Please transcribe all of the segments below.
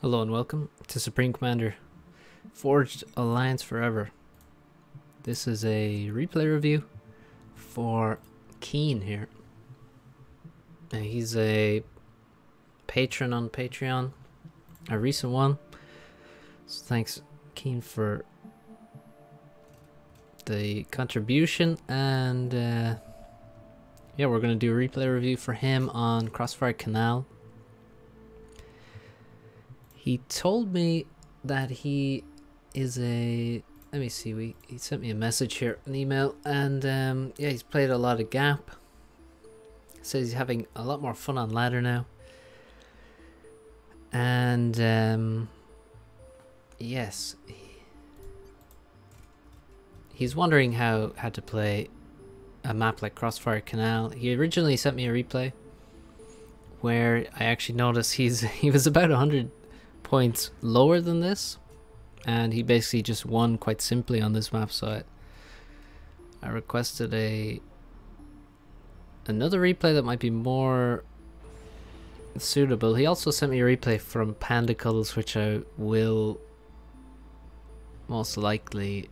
Hello and welcome to Supreme Commander Forged Alliance Forever. This is a replay review for Keene here. Now, he's a patron on Patreon, a recent one. So thanks Keene for the contribution, and yeah, we're going to do a replay review for him on Crossfire Canal. He told me that he is a, let me see, he sent me a message here, an email, and yeah, he's played a lot of Gap. Says he's having a lot more fun on ladder now. And yes, he's wondering how to play a map like Crossfire Canal. He originally sent me a replay where I actually noticed he was about 100 points lower than this, and he basically just won quite simply on this map. So I requested another replay that might be more suitable. He also sent me a replay from Panda Cuddles, which I will most likely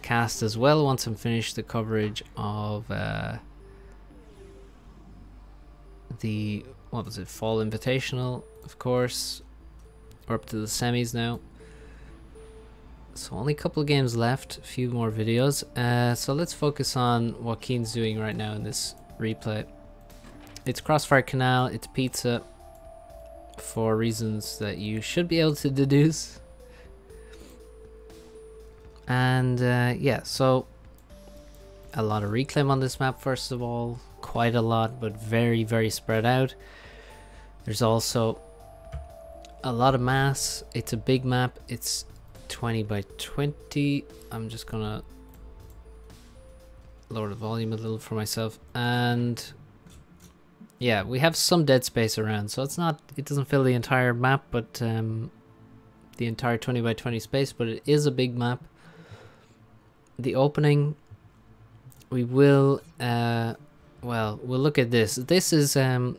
cast as well once I'm finished the coverage of the, what was it, Fall Invitational, of course. We're up to the semis now, so only a couple of games left, a few more videos. So let's focus on what Keene's doing right now in this replay. It's Crossfire Canal, it's pizza, for reasons that you should be able to deduce. And yeah, so a lot of reclaim on this map, first of all, quite a lot, but very spread out. There's also a lot of mass. It's a big map. It's 20 by 20. I'm just gonna lower the volume a little for myself. And yeah, we have some dead space around, so it doesn't fill the entire map, but the entire 20 by 20 space, but it is a big map. The opening, we will well, we'll look at this. This is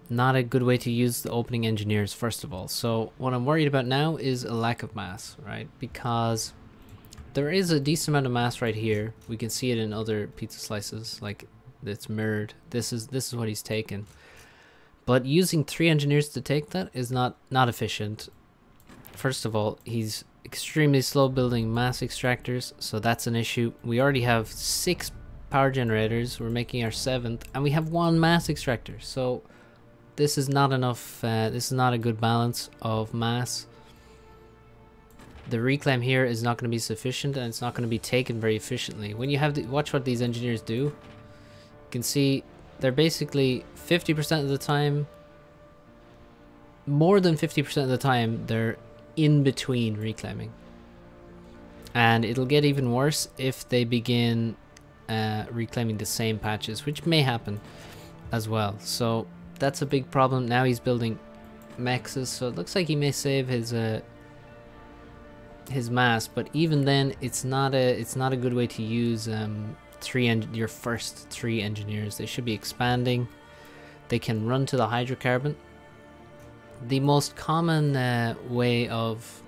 not a good way to use the opening engineers, first of all. So what I'm worried about now is a lack of mass, right? Because there is a decent amount of mass right here. We can see it in other pizza slices, like it's mirrored. This is what he's taken. But using 3 engineers to take that is not efficient. First of all, he's extremely slow building mass extractors, so that's an issue. We already have 6 power generators, we're making our 7th, and we have 1 mass extractor, so this is not enough. This is not a good balance of mass. The reclaim here is not going to be sufficient, and it's not going to be taken very efficiently. When you have watch what these engineers do. You can see they're basically 50% of the time, more than 50% of the time, they're in between reclaiming, and it'll get even worse if they begin reclaiming the same patches, which may happen as well. So that's a big problem. Now he's building mexes, so it looks like he may save his mass, but even then it's not a good way to use your first 3 engineers. They should be expanding. They can run to the hydrocarbon. The most common way of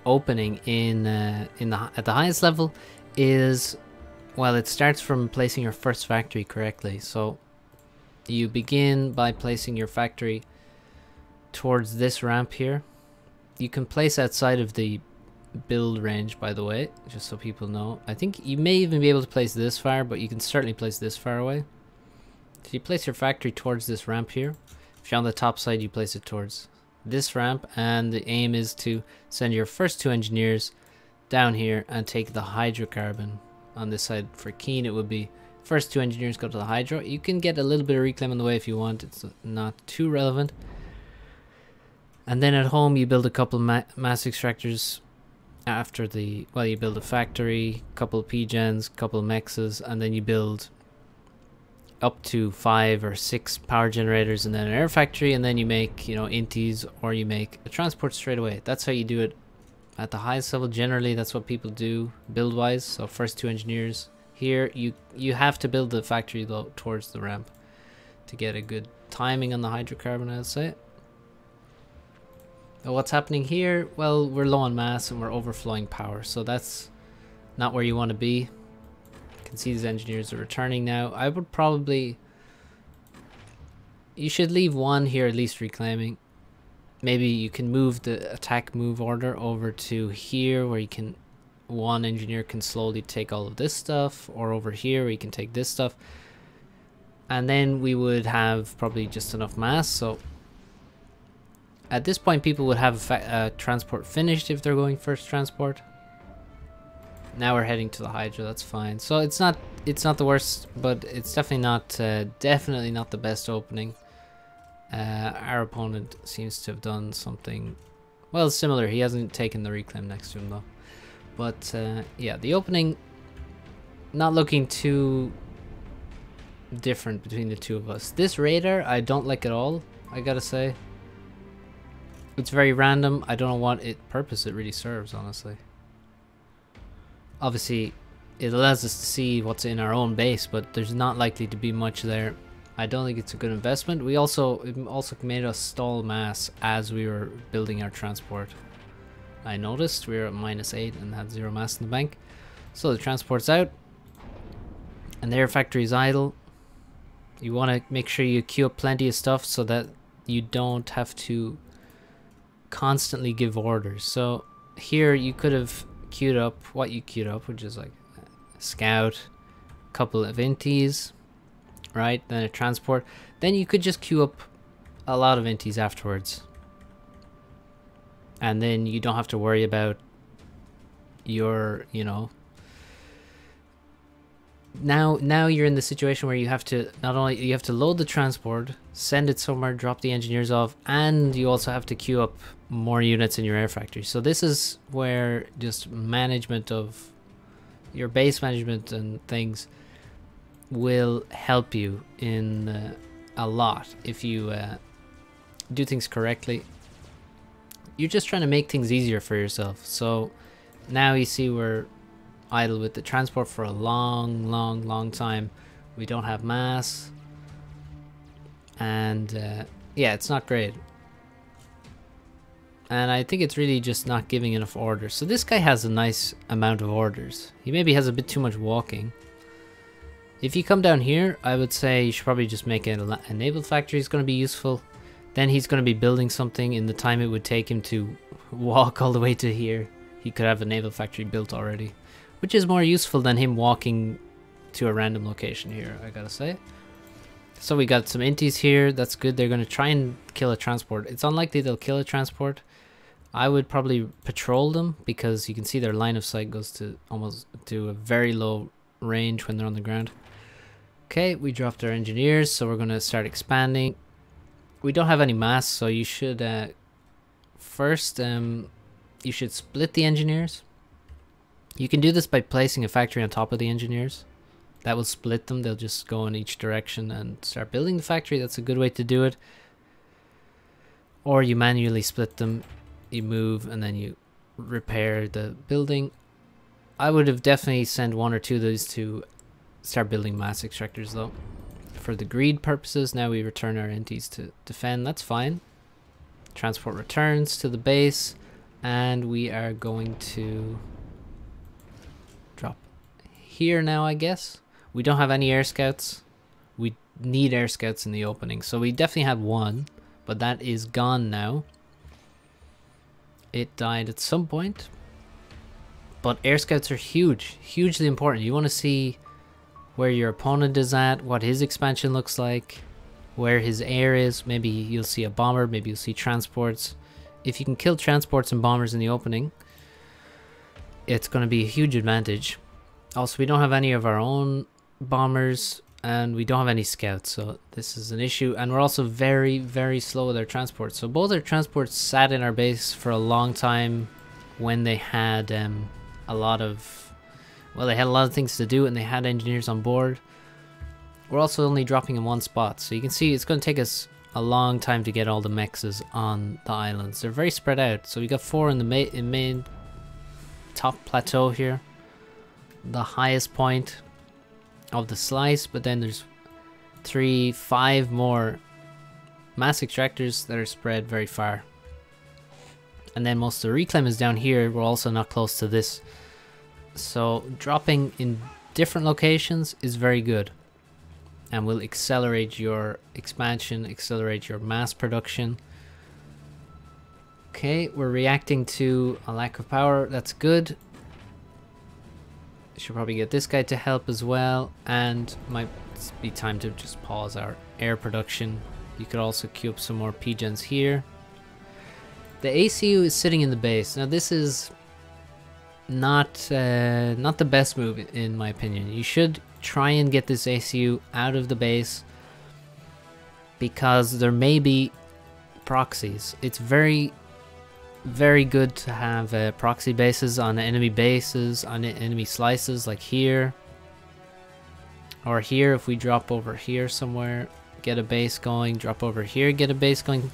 opening at the highest level is, well, it starts from placing your first factory correctly. So you begin by placing your factory towards this ramp here. You can place outside of the build range, by the way, just so people know. I think you may even be able to place this far, but you can certainly place this far away. So you place your factory towards this ramp here. If you're on the top side, you place it towards this ramp, and the aim is to send your first 2 engineers down here and take the hydrocarbon on this side. For Keene, it would be first 2 engineers go to the hydro. You can get a little bit of reclaim on the way if you want. It's not too relevant. And then at home, you build a couple mass extractors after the, well, you build a factory, couple of P-gens, couple of mexes, and then you build up to 5 or 6 power generators and then an air factory, and then you make, you know, inties, or you make a transport straight away. That's how you do it at the highest level. Generally, that's what people do build wise. So first 2 engineers here. You have to build the factory though towards the ramp to get a good timing on the hydrocarbon, I'd say. What's happening here? Well, we're low on mass and we're overflowing power, so that's not where you want to be. You can see these engineers are returning now. I would probably... You should leave one here at least reclaiming. Maybe you can move the attack move order over to here where you can... One engineer can slowly take all of this stuff, or over here where you can take this stuff. And then we would have probably just enough mass, so... At this point, people would have transport finished if they're going first transport. Now we're heading to the Hydra. That's fine. So it's not the worst, but it's definitely not the best opening. Our opponent seems to have done something well similar. He hasn't taken the reclaim next to him though. But yeah, the opening not looking too different between the two of us. This radar I don't like at all. I gotta say. It's very random. I don't know what purpose it really serves, honestly. Obviously, it allows us to see what's in our own base, but there's not likely to be much there. I don't think it's a good investment. It also made us stall mass as we were building our transport. I noticed we were at -8 and had 0 mass in the bank. So the transport's out. And the air factory is idle. You want to make sure you queue up plenty of stuff so that you don't have to constantly give orders. So here you could have queued up what you queued up, which is like a scout, a couple of inties, right? Then a transport. Then you could just queue up a lot of inties afterwards. And then you don't have to worry about your, you know... Now you're in the situation where you have to you have to load the transport, send it somewhere, drop the engineers off, and you also have to queue up more units in your air factory. So this is where just management of your base management and things will help you in a lot if you do things correctly. You're just trying to make things easier for yourself. So now you see we're idle with the transport for a long time. We don't have mass, and yeah, it's not great. And I think it's really just not giving enough orders. So this guy has a nice amount of orders. He maybe has a bit too much walking. If you come down here, I would say you should probably just make a naval factory. Is going to be useful. Then he's going to be building something in the time it would take him to walk all the way to here. He could have a naval factory built already, which is more useful than him walking to a random location here, I gotta say. So we got some inties here. That's good. They're going to try and kill a transport. It's unlikely they'll kill a transport. I would probably patrol them because you can see their line of sight goes to almost to a very low range when they're on the ground. Okay, we dropped our engineers, so we're going to start expanding. We don't have any mass, so you should first you should split the engineers. You can do this by placing a factory on top of the engineers. That will split them. They'll just go in each direction and start building the factory. That's a good way to do it. Or you manually split them. You move and then you repair the building. I would have definitely sent 1 or 2 of those to start building mass extractors though. For the greed purposes, now we return our entities to defend. That's fine. Transport returns to the base, and we are going to drop here now, I guess. We don't have any air scouts. We need air scouts in the opening, so we definitely had 1, but that is gone now. It died at some point, but air scouts are huge, hugely important. You want to see where your opponent is at, what his expansion looks like, where his air is. Maybe you'll see a bomber, maybe you'll see transports. If you can kill transports and bombers in the opening, it's going to be a huge advantage. Also, we don't have any of our own bombers, and we don't have any scouts, so this is an issue. And we're also very slow with our transports. So both our transports sat in our base for a long time when they had a lot of... Well, they had a lot of things to do and they had engineers on board. We're also only dropping in 1 spot. So you can see it's going to take us a long time to get all the mexes on the islands. They're very spread out. So we got 4 in the main top plateau here. The highest point of the slice. But then there's 3, 5 more mass extractors that are spread very far. And then most of the reclaim is down here. We're also not close to this. So dropping in different locations is very good. And will accelerate your expansion, accelerate your mass production. Okay, we're reacting to a lack of power. That's good. Should probably get this guy to help as well. And might be time to just pause our air production. You could also queue up some more P-gens here. The ACU is sitting in the base. Now this is not the best move in my opinion. You should try and get this ACU out of the base because there may be proxies. It's very good to have proxy bases on enemy bases, on enemy slices, like here or here. If we drop over here somewhere, get a base going, drop over here, get a base going.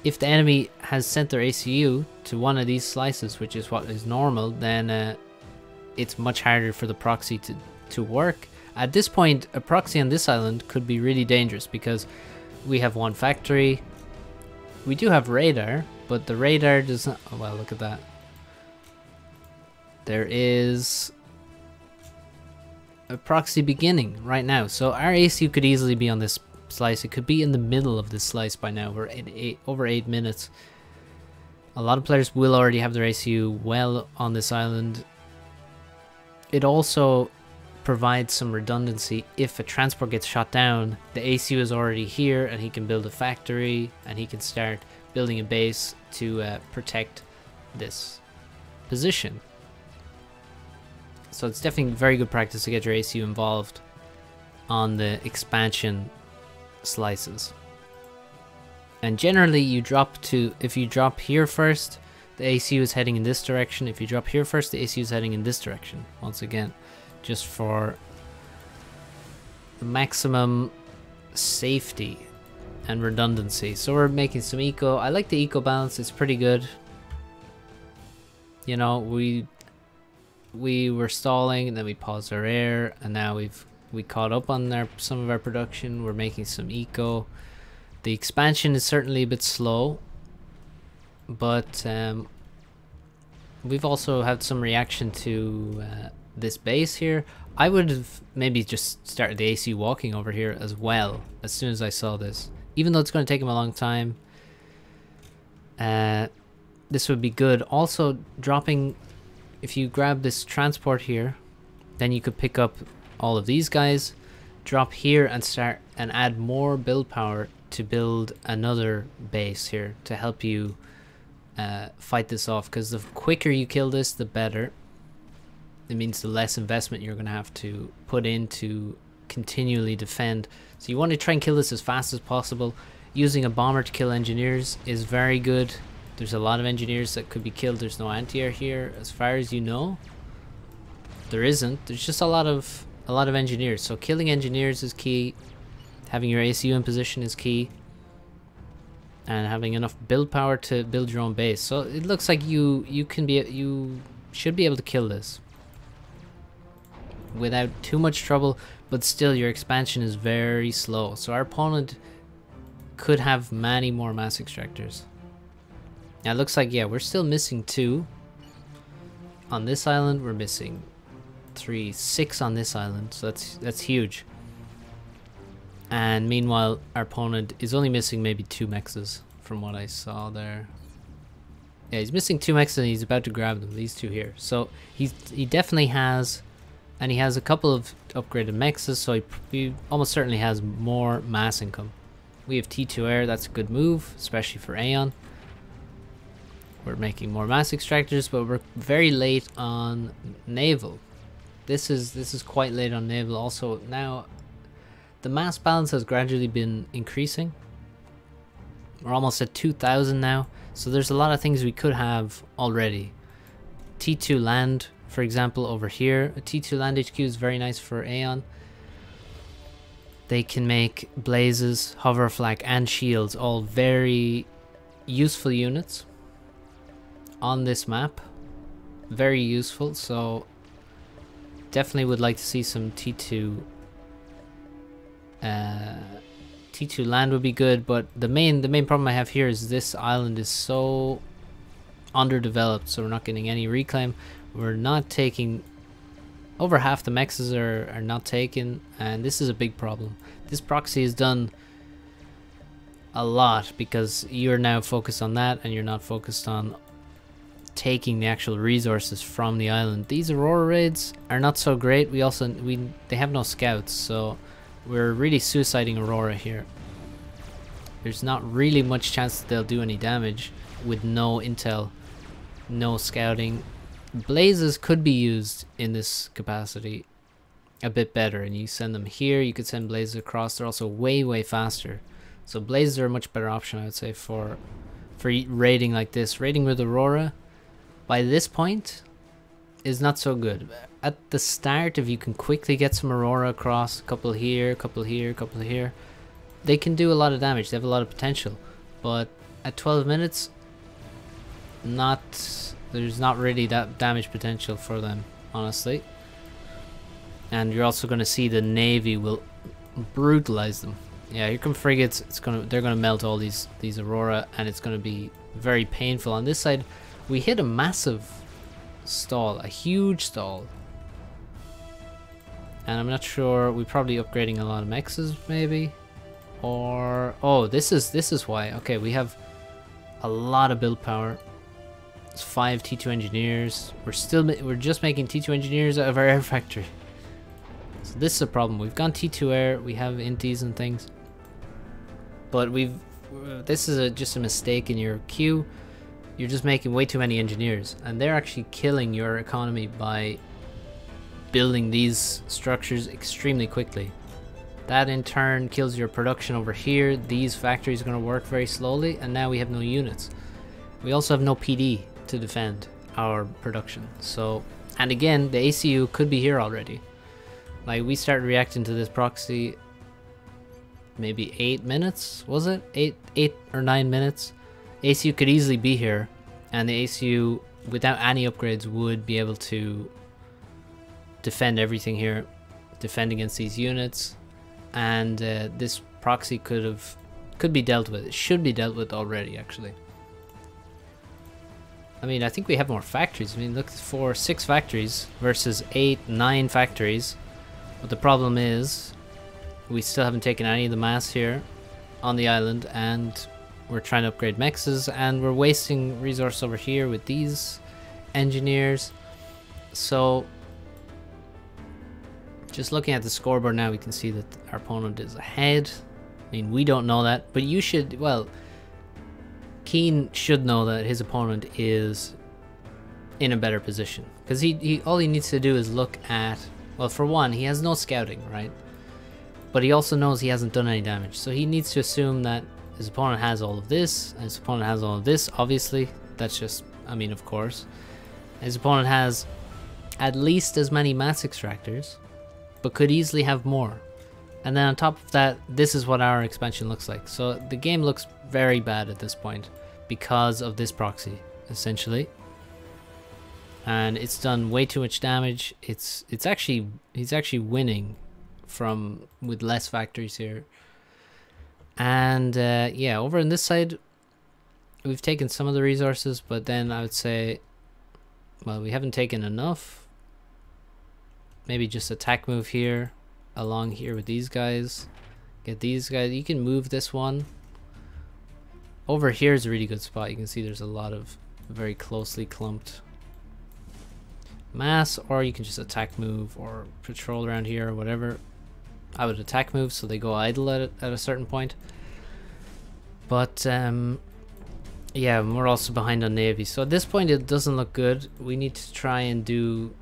If the enemy has sent their ACU to one of these slices, which is what is normal, then it's much harder for the proxy to work. At this point, a proxy on this island could be really dangerous because we have one factory. We do have radar, but the radar does not... Oh, well, look at that. There is a proxy beginning right now. So our ACU could easily be on this slice. It could be in the middle of this slice by now. We're at over 8 minutes. A lot of players will already have their ACU well on this island. It also provides some redundancy. If a transport gets shot down, the ACU is already here and he can build a factory and he can start building a base to protect this position. So it's definitely very good practice to get your ACU involved on the expansion slices. And generally you drop to, if you drop here first, the ACU is heading in this direction. If you drop here first, the ACU is heading in this direction. Once again, just for the maximum safety and redundancy. So we're making some eco. I like the eco balance, it's pretty good. You know, we were stalling and then we paused our air, and now we caught up on some of our production. We're making some eco. The expansion is certainly a bit slow, but we've also had some reaction to this base here. I would have maybe just started the AC walking over here as well as soon as I saw this, even though it's going to take him a long time. This would be good. Also dropping, if you grab this transport here, then you could pick up all of these guys, drop here and start and add more build power to build another base here to help you fight this off, because the quicker you kill this, the better. It means the less investment you're going to have to put in to continually defend. So you want to try and kill this as fast as possible. Using a bomber to kill engineers is very good. There's a lot of engineers that could be killed. There's no anti-air here as far as you know. There isn't. There's just a lot of engineers. So killing engineers is key. Having your ACU in position is key. And having enough build power to build your own base. So it looks like you should be able to kill this without too much trouble, but still your expansion is very slow. So our opponent could have many more mass extractors. Now it looks like, yeah, we're still missing 2 on this island. We're missing 6 on this island, so that's huge. And meanwhile our opponent is only missing maybe 2 mexes from what I saw there. Yeah, he's missing 2 mexes and he's about to grab them, these 2 here. So he definitely has, and he has a couple of upgraded mexes, so he almost certainly has more mass income. We have T2 air, that's a good move, especially for Aeon. We're making more mass extractors, but we're very late on naval. This is quite late on naval. Also now the mass balance has gradually been increasing. We're almost at 2,000 now, so there's a lot of things we could have already. T2 land, for example, over here. A T2 land HQ is very nice for Aeon. They can make blazes, hover flak, and shields, all very useful units on this map. Very useful, so definitely would like to see some T2 land would be good, but the main problem I have here is this island is so underdeveloped, so we're not getting any reclaim. We're not taking... Over half the mexes are not taken, and this is a big problem. This proxy has done a lot because you're now focused on that and you're not focused on taking the actual resources from the island. These Aurora raids are not so great. They have no scouts, so we're really suiciding Aurora here. There's not really much chance that they'll do any damage with no intel, no scouting. Blazes could be used in this capacity a bit better, and you send them here. You could send blazes across. They're also way faster, so blazes are a much better option, I would say, for raiding like this. Raiding with Aurora by this point is not so good. At the start, if you can quickly get some Aurora across, a couple here, a couple here, a couple here, they can do a lot of damage. They have a lot of potential, but at 12 minutes, there's not really that damage potential for them, honestly. And you're also going to see the Navy will brutalize them. Yeah, here come frigates. They're gonna melt all these Aurora, and it's gonna be very painful. On this side, we hit a massive stall, a huge stall, and I'm not sure. We're probably upgrading a lot of mexes, maybe, or oh, this is why. Okay, we have a lot of build power. It's 5 T2 engineers. We're just making T2 engineers out of our air factory. So this is a problem. We've gone T2 air. We have inties and things, but this is just a mistake in your queue. You're just making way too many engineers, and they're actually killing your economy by building these structures extremely quickly. That in turn kills your production over here. These factories are going to work very slowly, and now we have no units. We also have no PD to defend our production. So, and again, the ACU could be here already. Like, we started reacting to this proxy maybe 8 minutes, was it? 8 or 9 minutes. ACU could easily be here, and the ACU without any upgrades would be able to defend everything here, defend against these units, and this proxy could be dealt with. It should be dealt with already, actually. I mean, I think we have more factories. I mean, look, for 6 factories versus 8, 9 factories. But the problem is, we still haven't taken any of the mass here on the island, and we're trying to upgrade mexes, and we're wasting resource over here with these engineers. So, just looking at the scoreboard now, we can see that our opponent is ahead. I mean, we don't know that, but you should, well, Keene should know that his opponent is in a better position, because all he needs to do is look at, well, for one, he has no scouting, right? But he also knows he hasn't done any damage, so he needs to assume that his opponent has all of this, and his opponent has all of this. Obviously, that's just, I mean, of course. His opponent has at least as many mass extractors, but could easily have more. And then on top of that, this is what our expansion looks like. So the game looks very bad at this point because of this proxy, essentially. And it's done way too much damage. He's actually winning with less factories here. And yeah, over on this side, we've taken some of the resources, but then I would say, well, we haven't taken enough. Maybe just attack move here, along here with these guys. Get these guys. You can move this one. Over here is a really good spot. You can see there's a lot of very closely clumped mass, or you can just attack move or patrol around here or whatever. I would attack move so they go idle at a certain point. But yeah, we're also behind on Navy, so at this point it doesn't look good. We need to try and do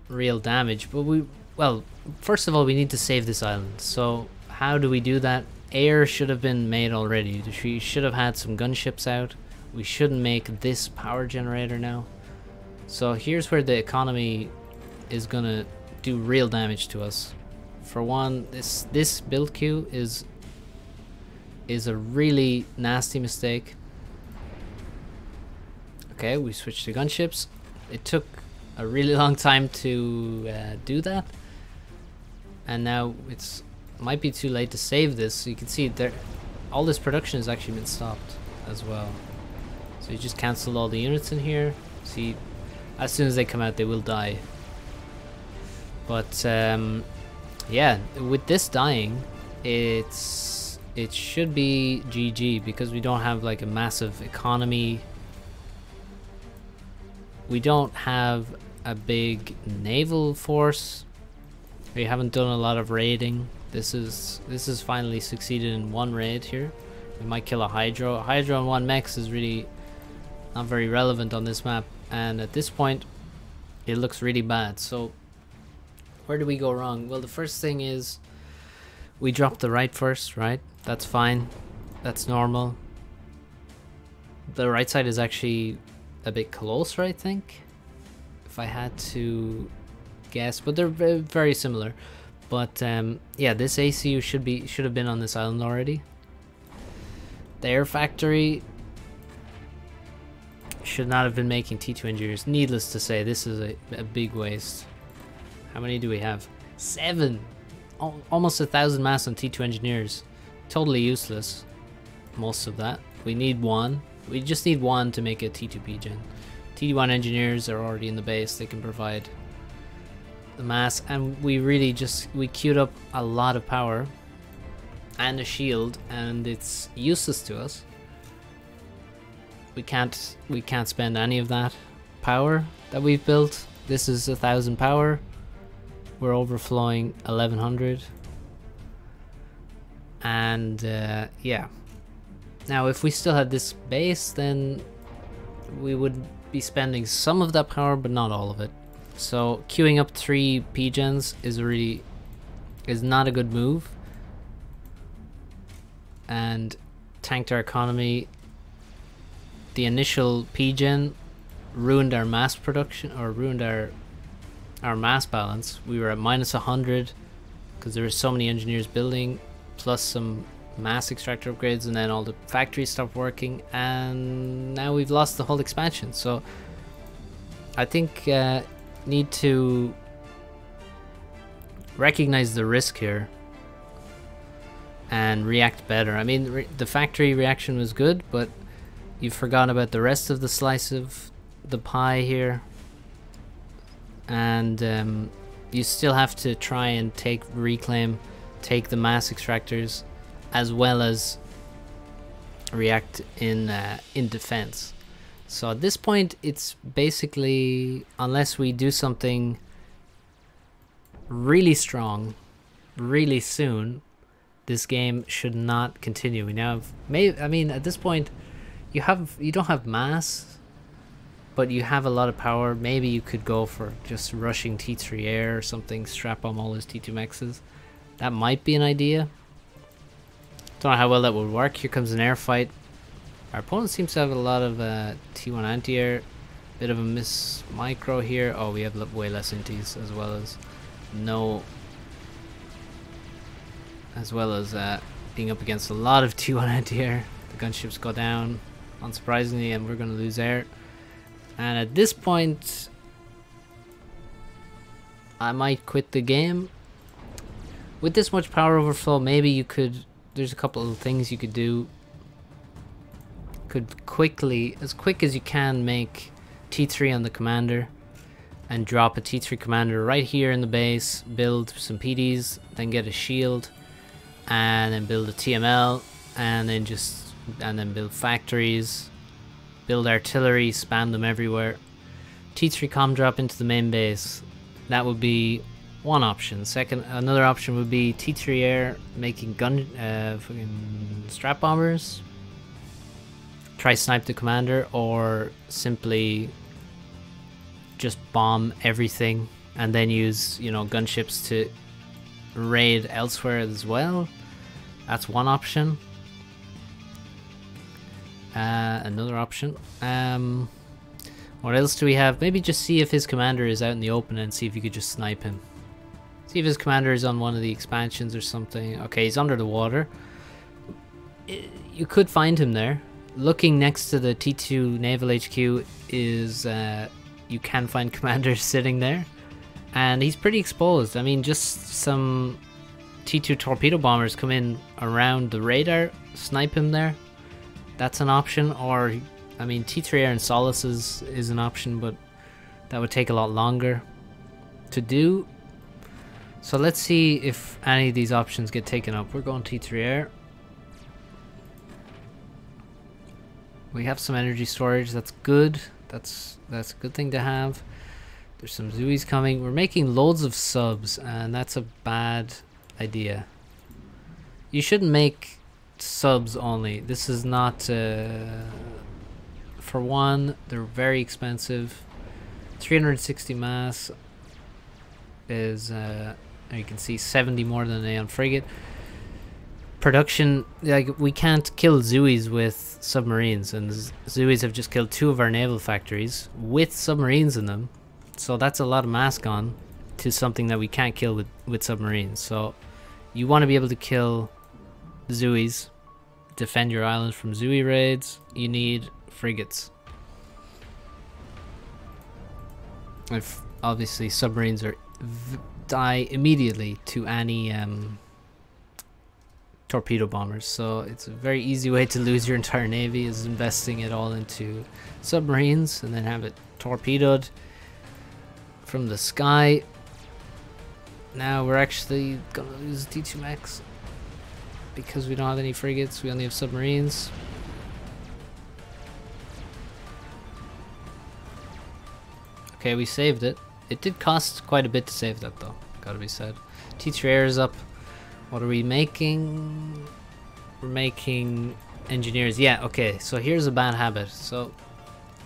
real damage, but well, first of all, we need to save this island. So how do we do that? Air should have been made already. We should have had some gunships out. We shouldn't make this power generator now. So here's where the economy is gonna do real damage to us. For one, this build queue is a really nasty mistake. Okay, we switched to gunships. It took a really long time to do that, and now might be too late to save this. So you can see there, all this production has actually been stopped as well. So you just cancel all the units in here. See, as soon as they come out, they will die. But yeah, with this dying, it should be GG because we don't have like a massive economy. We don't have a big naval force. We haven't done a lot of raiding. This is finally succeeded in one raid here. We might kill a Hydro. A Hydro and one Mechs is really not very relevant on this map, and at this point it looks really bad. So where did we go wrong? Well, the first thing is we dropped the right first, right? That's fine. That's normal. The right side is actually a bit closer, I think, if I had to guess, but they're very similar. But yeah, this ACU should have been on this island already. The air factory should not have been making T2 engineers. Needless to say, this is a big waste. How many do we have? 7! Almost 1,000 mass on T2 engineers. Totally useless, most of that. We need 1. We just need 1 to make a T2 gen. T1 engineers are already in the base. They can provide the mass, and we queued up a lot of power and a shield, and it's useless to us. We can't spend any of that power that we've built. This is 1,000 power. We're overflowing 1,100, and yeah. Now, if we still had this base, then we would be spending some of that power, but not all of it. So queuing up 3 P-gens is not a good move, and tanked our economy. The initial P-gen ruined our mass production, or ruined our mass balance. We were at minus 100 because there were so many engineers building, plus some mass extractor upgrades, and then all the factories stopped working, and now we've lost the whole expansion. So I think need to recognize the risk here and react better. I mean, the factory reaction was good, but you've forgotten about the rest of the slice of the pie here, and you still have to try and take the mass extractors, as well as react in defense. So at this point, it's basically, unless we do something really strong really soon, this game should not continue. We now have, I mean, at this point, you don't have mass, but you have a lot of power. Maybe you could go for just rushing T3 air or something, strap on all his T2 mexes. That might be an idea. Don't know how well that would work. Here comes an air fight. Our opponent seems to have a lot of T1 anti-air. Bit of a miss micro here. Oh, we have way less intis, as well as being up against a lot of T1 anti-air. The gunships go down, unsurprisingly, and we're going to lose air. And at this point, I might quit the game. With this much power overflow, maybe you could, there's a couple of things you could do. Could quickly, as quick as you can, make T3 on the commander and drop a T3 commander right here in the base, build some PDs, then get a shield, and then build a TML, and then build factories, build artillery, spam them everywhere. T3 com drop into the main base. That would be one option. Another option would be T3 air, making fucking strap bombers. Try snipe the commander, or simply just bomb everything and then use, gunships to raid elsewhere as well. That's one option. Another option. What else do we have? Maybe just see if his commander is out in the open and see if you could just snipe him. See if his commander is on one of the expansions or something. Okay, he's under the water. You could find him there. Looking next to the T2 Naval HQ is, you can find commanders sitting there. And he's pretty exposed. I mean, just some T2 torpedo bombers come in around the radar, snipe him there. That's an option. Or I mean, T3R and Solace is an option, but that would take a lot longer to do. So let's see if any of these options get taken up. We're going T3R. We have some energy storage. That's good. That's a good thing to have. There's some Zooies coming. We're making loads of subs, and that's a bad idea. You shouldn't make subs only. This is not... for one, they're very expensive. 360 mass is... you can see 70 more than an Aeon frigate. Production, like, we can't kill Zooies with submarines, and Zooies have just killed 2 of our naval factories with submarines in them. So that's a lot of mass gone to something that we can't kill with submarines. So you want to be able to kill Zooies, defend your island from Zooie raids. You need frigates. If obviously submarines are die immediately to any torpedo bombers, so it's a very easy way to lose your entire navy is investing it all into submarines and then have it torpedoed from the sky. Now we're actually gonna lose T2 Max because we don't have any frigates, we only have submarines. Okay, we saved it. It did cost quite a bit to save that though, gotta be said. T3R is up. What are we making? We're making engineers. Yeah, okay, so here's a bad habit. So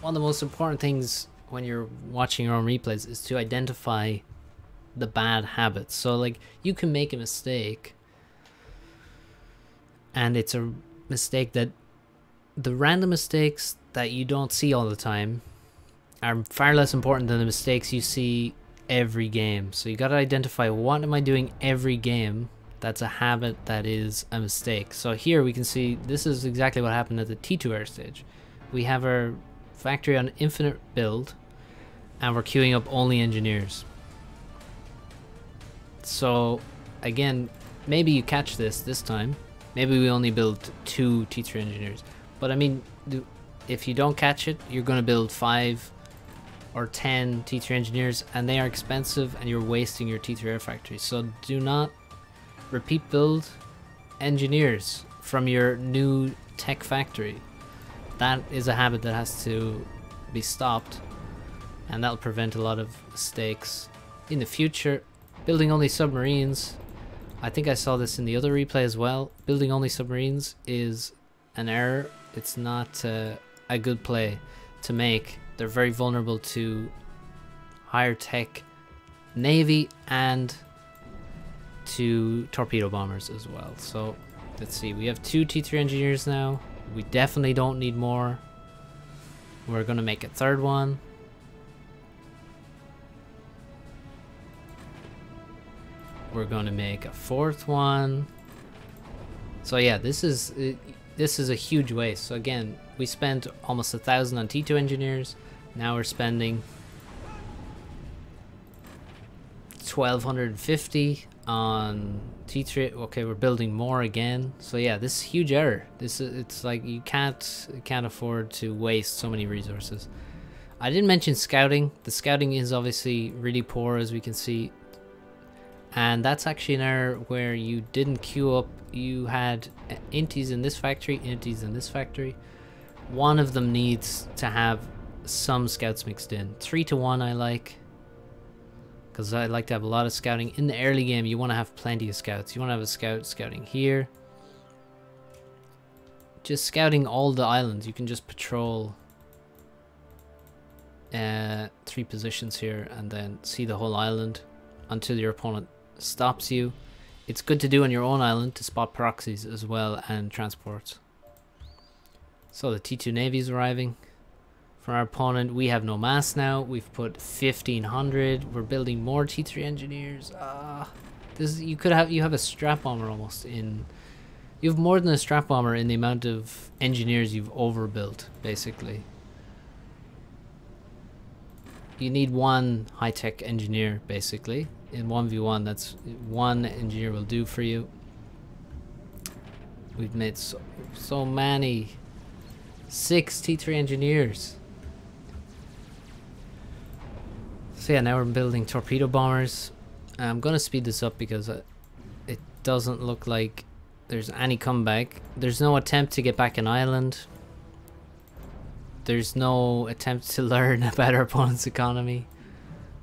one of the most important things when you're watching your own replays is to identify the bad habits. So like, you can make a mistake, and it's a mistake that the random mistakes that you don't see all the time are far less important than the mistakes you see every game. So you got to identify, what am I doing every game that's a habit that is a mistake. So here we can see this is exactly what happened at the T2R stage. We have our factory on infinite build and we're queuing up only engineers. So again, maybe you catch this time. Maybe we only build 2 T3 engineers, but I mean, if you don't catch it, you're going to build 5 or 10 T3 engineers, and they are expensive and you're wasting your T3R factory. So do not repeat build engineers from your new tech factory. That is a habit that has to be stopped, and that'll prevent a lot of mistakes in the future. Building only submarines, I think I saw this in the other replay as well. Building only submarines is an error. It's not a good play to make. They're very vulnerable to higher tech navy and to torpedo bombers as well. So let's see, we have 2 T3 engineers now. We definitely don't need more. We're gonna make a 3rd one. We're gonna make a 4th one. So yeah, this is a huge waste. So again, we spent almost 1,000 on T2 engineers. Now we're spending 1,250 on T3. Okay, we're building more again. So yeah, this is a huge error. It's like you can't afford to waste so many resources. I didn't mention scouting. The scouting is obviously really poor, as we can see, and that's actually an error where you didn't queue up. You had inties in this factory, inties in this factory. One of them needs to have some scouts mixed in. 3 to 1 I like, because I like to have a lot of scouting. In the early game, you want to have plenty of scouts. You want to have a scout scouting here. Just scouting all the islands. You can just patrol 3 positions here and then see the whole island until your opponent stops you. It's good to do on your own island to spot proxies as well and transports. So the T2 Navy is arriving. For our opponent, we have no mass now. We've put 1,500. We're building more T3 engineers. You have a strap bomber almost in. You have more than a strap bomber in the amount of engineers you've overbuilt, basically. You need 1 high-tech engineer, basically. In 1v1, that's 1 engineer will do for you. We've made so many 6 T3 engineers. So yeah, now we're building torpedo bombers. I'm gonna speed this up because it doesn't look like there's any comeback. There's no attempt to get back an island. There's no attempt to learn about our opponent's economy.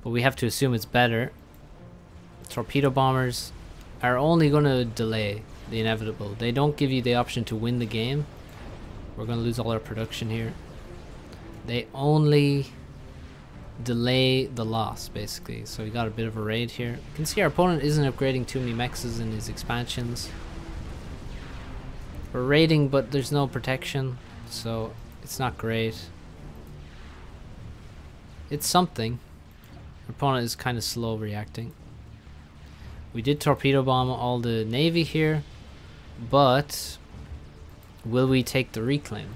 But we have to assume it's better. Torpedo bombers are only gonna delay the inevitable. They don't give you the option to win the game. We're gonna lose all our production here. They only delay the loss, basically. So we got a bit of a raid here. You can see our opponent isn't upgrading too many mexes in his expansions. We're raiding, but there's no protection, so it's not great. It's something. Our opponent is kind of slow reacting. We did torpedo bomb all the navy here, but will we take the reclaim?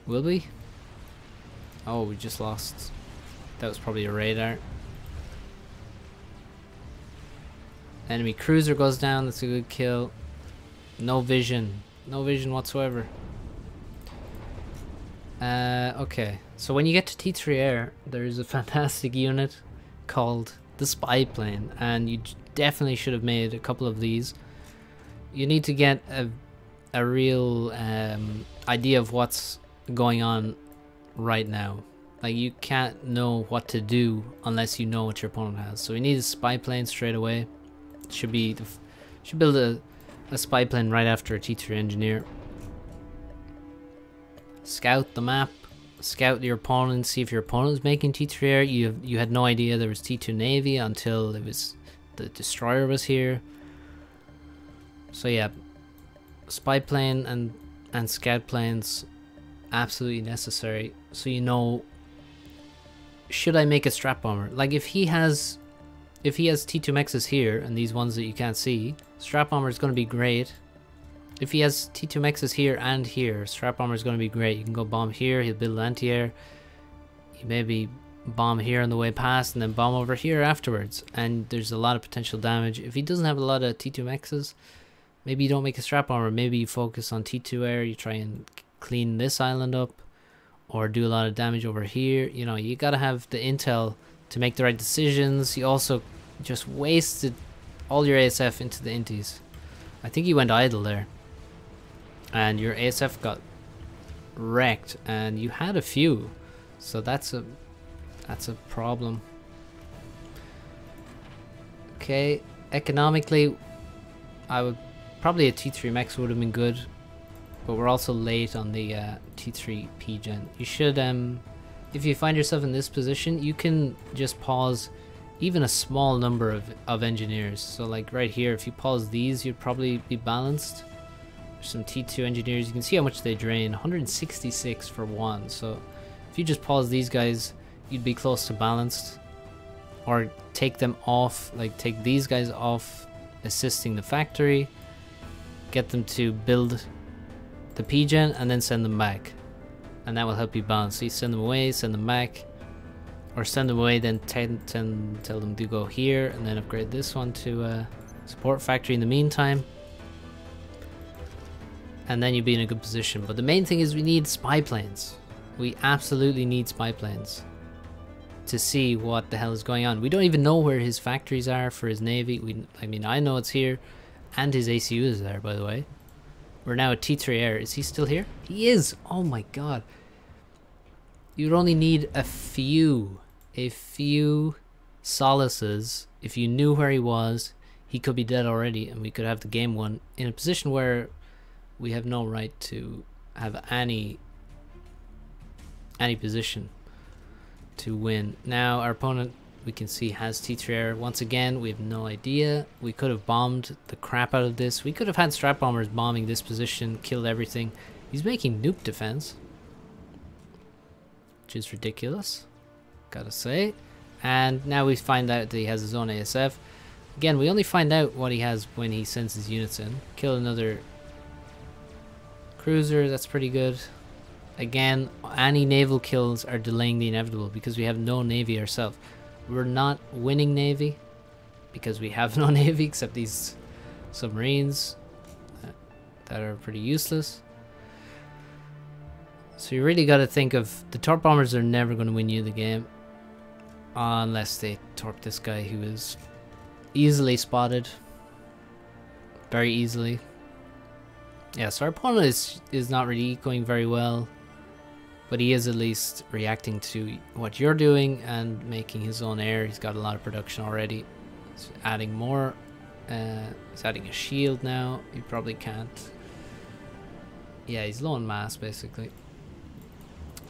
Will we? Oh, we just lost. That was probably a radar. Enemy cruiser goes down. That's a good kill. No vision. No vision whatsoever. Okay. So when you get to T3 Air, there is a fantastic unit called the spy plane, and you definitely should have made a couple of these. You need to get a real idea of what's going on right now. Like, you can't know what to do unless you know what your opponent has. So we need a spy plane straight away. Should build a spy plane right after a T3 engineer. Scout the map. Scout your opponent. See if your opponent is making T3 air. You had no idea there was T2 navy until it was the destroyer was here. So yeah, spy plane and scout planes absolutely necessary. So you know, should I make a strat bomber? Like if he has T2 mexes here and these ones that you can't see, strat bomber is going to be great. If he has T2 mexes here and here, strat bomber is going to be great. You can go bomb here, he'll build anti-air. You maybe bomb here on the way past and then bomb over here afterwards. And there's a lot of potential damage. If he doesn't have a lot of T2 mexes, maybe you don't make a strat bomber. Maybe you focus on T2 air, you try and clean this island up or do a lot of damage over here. You know, you got to have the intel to make the right decisions. You also just wasted all your ASF into the inties. I think you went idle there. And your ASF got wrecked, and you had a few, so that's a problem. Okay, economically, I would probably a T3 Mex would have been good, but we're also late on the T3 P-Gen. You should, if you find yourself in this position, you can just pause even a small number of engineers. So like right here, if you pause these, you'd probably be balanced. Some T2 engineers, you can see how much they drain. 166 for one. So if you just pause these guys, you'd be close to balanced. Or take them off, like take these guys off assisting the factory, get them to build the P-Gen and then send them back, and that will help you balance. So you send them away, send them back, or send them away, then tell them to go here and then upgrade this one to support factory in the meantime. And then you'll be in a good position. But the main thing is we need spy planes. We absolutely need spy planes to see what the hell is going on. We don't even know where his factories are for his navy. I mean, I know it's here, and his ACU is there, by the way. We're now at T3 Air. Is he still here? He is! Oh my god. You'd only need a few solaces. If you knew where he was, he could be dead already, and we could have the game won in a position where we have no right to have any position to win. Now our opponent, we can see, has T3 air. Once again, we have no idea. We could have bombed the crap out of this. We could have had strat bombers bombing this position, killed everything. He's making nuke defense, which is ridiculous, gotta say. And now we find out that he has his own ASF. Again, we only find out what he has when he sends his units in. Kill another cruiser, that's pretty good. Again, any naval kills are delaying the inevitable because we have no navy ourselves. We're not winning navy because we have no navy except these submarines that are pretty useless. So you really got to think of the torp bombers are never going to win you the game unless they torp this guy who is easily spotted, very easily. Yeah, so our opponent is not really ecoing very well, but he is at least reacting to what you're doing and making his own air. He's got a lot of production already. He's adding more. He's adding a shield now. He probably can't. Yeah, he's low on mass basically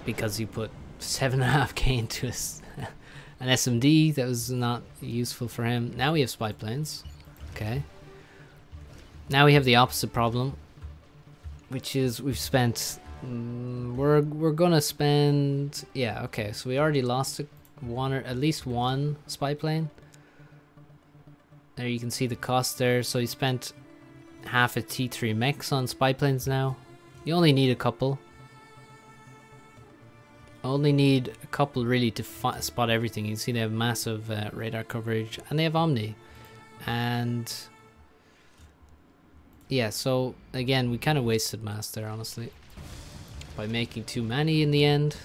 because he put 7.5k into his an SMD that was not useful for him. Now we have spy planes. Okay. Now we have the opposite problem, which is we've spent. We're gonna spend. Yeah. Okay. So we already lost one or at least one spy plane. There you can see the cost there. So you spent half a T3 mechs on spy planes now. You only need a couple. Only need a couple really to spot everything. You can see they have massive radar coverage and they have Omni. And yeah, so again, we kind of wasted mass there, honestly, by making too many in the end.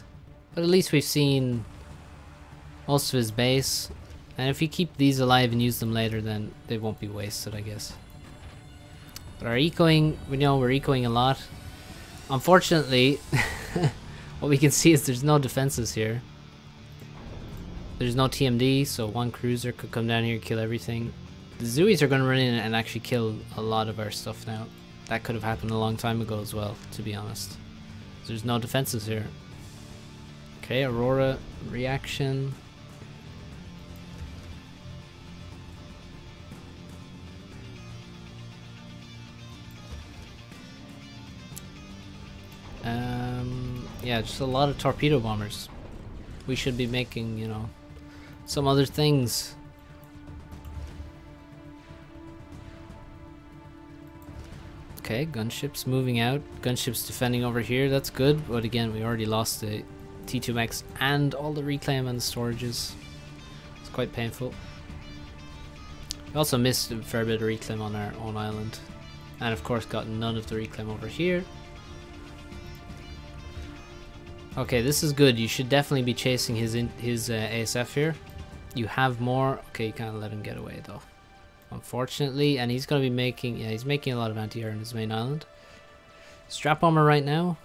But at least we've seen most of his base. And if you keep these alive and use them later, then they won't be wasted, I guess. But our ecoing, we know we're ecoing a lot. Unfortunately, what we can see is there's no defenses here. There's no TMD, so one cruiser could come down here and kill everything. The Zooies are going to run in and actually kill a lot of our stuff now. That could have happened a long time ago as well, to be honest. There's no defenses here. Okay, Aurora reaction. Yeah, just a lot of torpedo bombers. We should be making, you know, some other things. Okay, gunships moving out. Gunships defending over here, that's good. But again, we already lost the T2X and all the reclaim and the storages. It's quite painful. We also missed a fair bit of reclaim on our own island. And of course got none of the reclaim over here. Okay, this is good. You should definitely be chasing his ASF here. You have more. Okay, you can't let him get away though, unfortunately. And he's going to be making, yeah, he's making a lot of anti-air on his main island. Strap bomber right now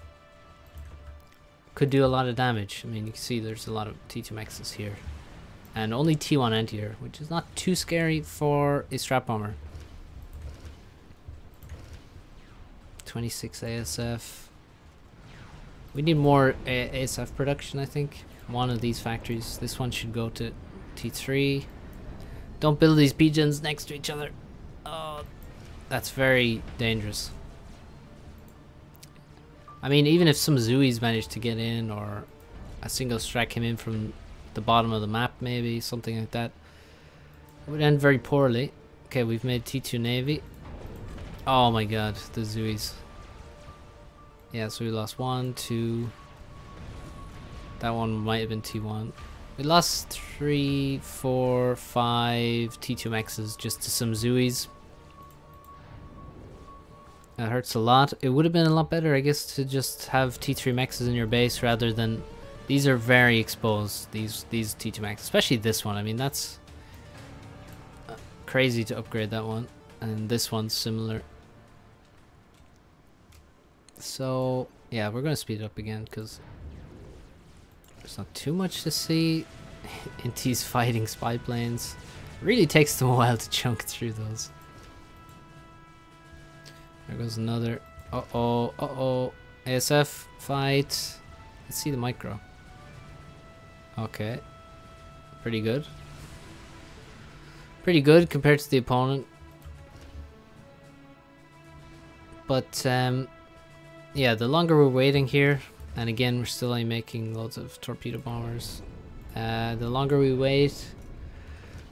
could do a lot of damage. I mean, you can see there's a lot of T2 Maxes here. And only T1 anti-air, which is not too scary for a strap bomber. 26 ASF. We need more ASF production, I think. One of these factories. This one should go to T3. Don't build these pigeons next to each other. Oh, that's very dangerous. I mean, even if some Zooies managed to get in, or a single strike came in from the bottom of the map, maybe, something like that, it would end very poorly. Okay, we've made T2 Navy. Oh my god, the Zooies. Yeah, so we lost 1, 2. That one might have been T1. We lost 3, 4, 5 T2 Maxes just to some Zooies. That hurts a lot. It would have been a lot better, I guess, to just have T3 Maxes in your base rather than... These are very exposed, these T2 Maxes. Especially this one. I mean, that's crazy to upgrade that one. And this one's similar. So, yeah, we're going to speed it up again because there's not too much to see in these fighting spy planes. It really takes them a while to chunk through those. There goes another. Uh-oh, uh-oh. ASF fight. Let's see the micro. Okay. Pretty good. Pretty good compared to the opponent. But, yeah, the longer we're waiting here, and again, we're still only making loads of torpedo bombers. The longer we wait,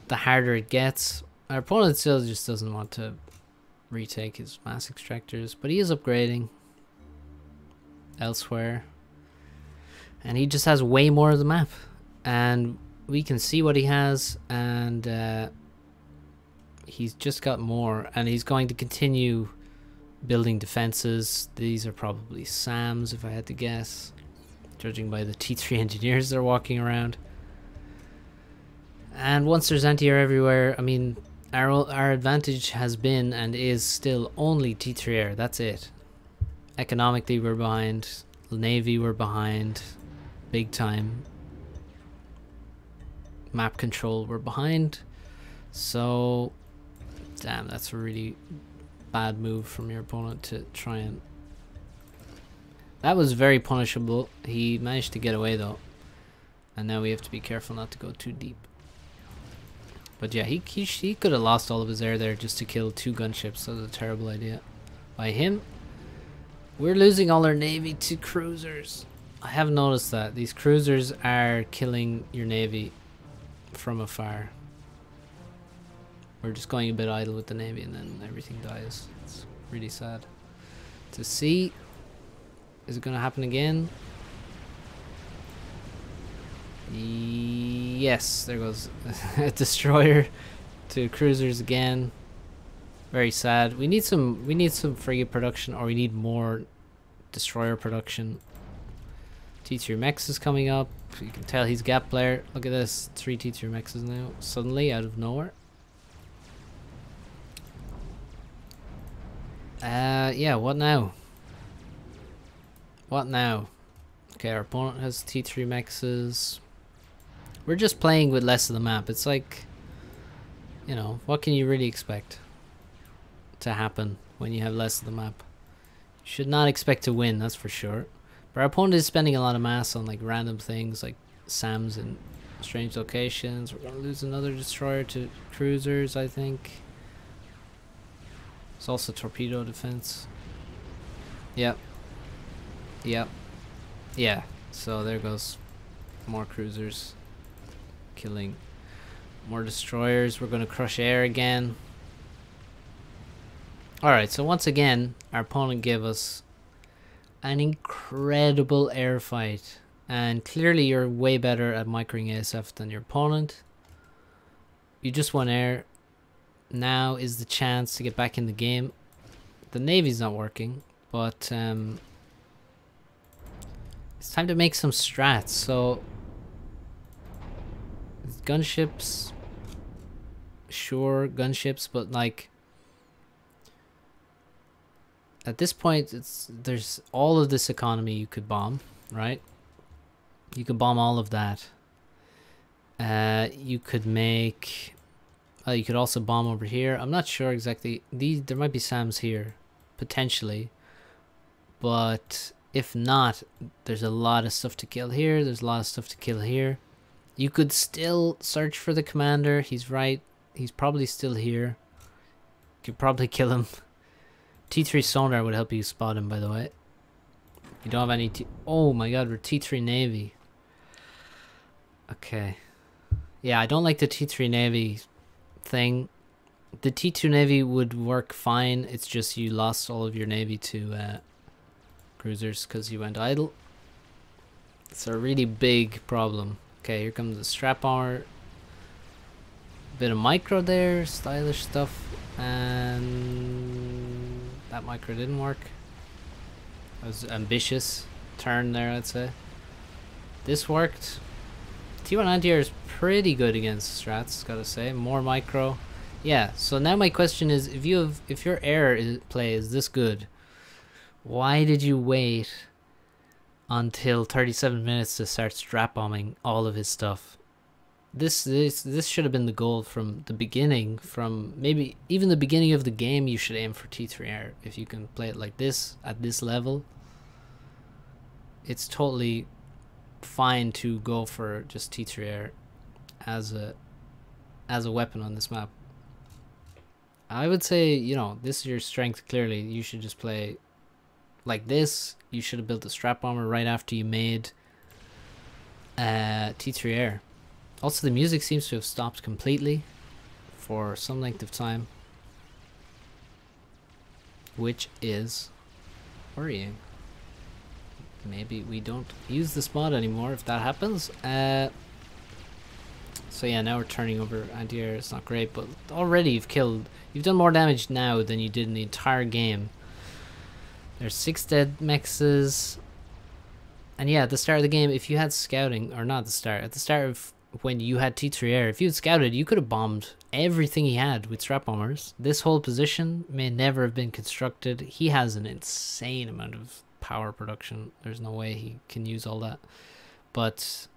the harder it gets. Our opponent still just doesn't want to retake his mass extractors, but he is upgrading elsewhere. And he just has way more of the map. And we can see what he has, and he's just got more, and he's going to continue building defenses. These are probably SAMs if I had to guess, judging by the T3 engineers they're walking around. And once there's anti-air everywhere, I mean, our advantage has been and is still only T3 air. That's it. Economically we're behind. Navy we're behind. Big time. Map control we're behind. So, damn, that's a really bad move from your opponent to try and... That was very punishable. He managed to get away though. And now we have to be careful not to go too deep. But yeah, he could have lost all of his air there just to kill 2 gunships. That was a terrible idea by him. We're losing all our navy to cruisers. I have noticed that. These cruisers are killing your navy from afar. We're just going a bit idle with the navy and then everything dies. It's really sad to see. Is it going to happen again? Yes, there goes a destroyer to cruisers again. Very sad. We need some frigate production, or we need more destroyer production. T3 mechs is coming up. You can tell he's gap player. Look at this, 3 T3 mechs now suddenly out of nowhere. Yeah, what now? What now? Okay, our opponent has T3 mechs. We're just playing with less of the map. It's like, you know, what can you really expect to happen when you have less of the map? You should not expect to win, that's for sure. But our opponent is spending a lot of mass on like random things like SAMs in strange locations. We're gonna lose another destroyer to cruisers, I think. It's also torpedo defense. Yep. Yep. Yeah, so there goes more cruisers killing more destroyers. We're going to crush air again. Alright, so once again, our opponent gave us an incredible air fight. And clearly you're way better at microing ASF than your opponent. You just won air. Now is the chance to get back in the game. The Navy's not working, but it's time to make some strats. So gunships, sure, gunships, but like at this point there's all of this economy you could bomb, right? You could bomb all of that. You could make you could also bomb over here. I'm not sure exactly. There might be SAMs here potentially, but if not, there's a lot of stuff to kill here. There's a lot of stuff to kill here. You could still search for the commander. He's right. He's probably still here. You could probably kill him. T3 sonar would help you spot him, by the way. You don't have any oh my god, we're T3 Navy. Okay. Yeah, I don't like the T3 Navy thing. The T2 Navy would work fine. It's just you lost all of your Navy to cruisers because you went idle. It's a really big problem. Okay, here comes the strap armor. Bit of micro there, stylish stuff, and that micro didn't work. That was ambitious turn there, I'd say. This worked. T1 anti-air is pretty good against strats, gotta say. More micro. Yeah, so now my question is, if your air play is this good, why did you wait until 37 minutes to start strap bombing all of his stuff? This should have been the goal from the beginning. From maybe even the beginning of the game, you should aim for T3 air. If you can play it like this at this level, it's totally fine to go for just T3 air as a weapon on this map. I would say, you know, this is your strength. Clearly you should just play like this. You should have built the strap armor right after you made T3 air. Also, the music seems to have stopped completely for some length of time, which is worrying. Maybe we don't use this mod anymore if that happens. So yeah, now we're turning over anti-air. It's not great, but already you've done more damage now than you did in the entire game. There's 6 dead mexes. And yeah, at the start of the game, if you had scouting, or not at the start of when you had T3 air, if you had scouted, you could have bombed everything he had with strat bombers. This whole position may never have been constructed. He has an insane amount of power production. There's no way he can use all that. But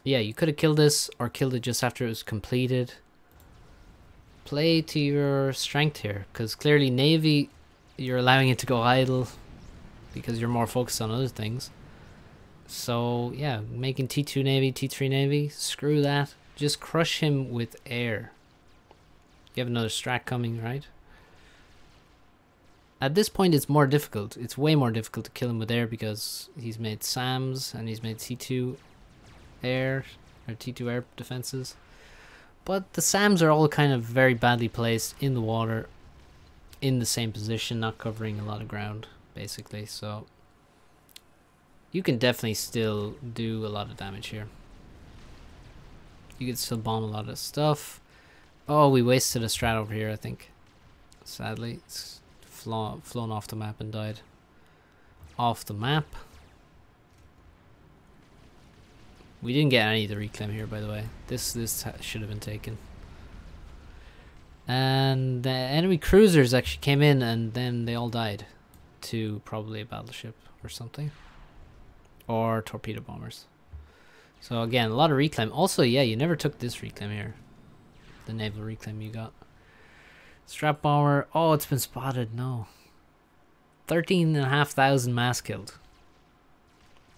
yeah, you could have killed this or killed it just after it was completed. Play to your strength here, because clearly Navy, you're allowing it to go idle because you're more focused on other things. So yeah, making T2 Navy, T3 Navy, screw that. Just crush him with air. You have another strat coming, right? At this point it's more difficult. It's way more difficult to kill him with air because he's made SAMs and he's made T2 air, or T2 air defenses. But the SAMs are all kind of very badly placed in the water, in the same position, not covering a lot of ground, basically. So you can definitely still do a lot of damage here. You can still bomb a lot of stuff. Oh, we wasted a strat over here, I think. Sadly, it's flown off the map and died. Off the map. We didn't get any of the reclaim here, by the way. This should have been taken. And the enemy cruisers actually came in and then they all died to probably a battleship or something. Or torpedo bombers. So again, a lot of reclaim. Also, yeah, you never took this reclaim here. The naval reclaim you got. Strat bomber. Oh, it's been spotted. No. 13,500 mass killed.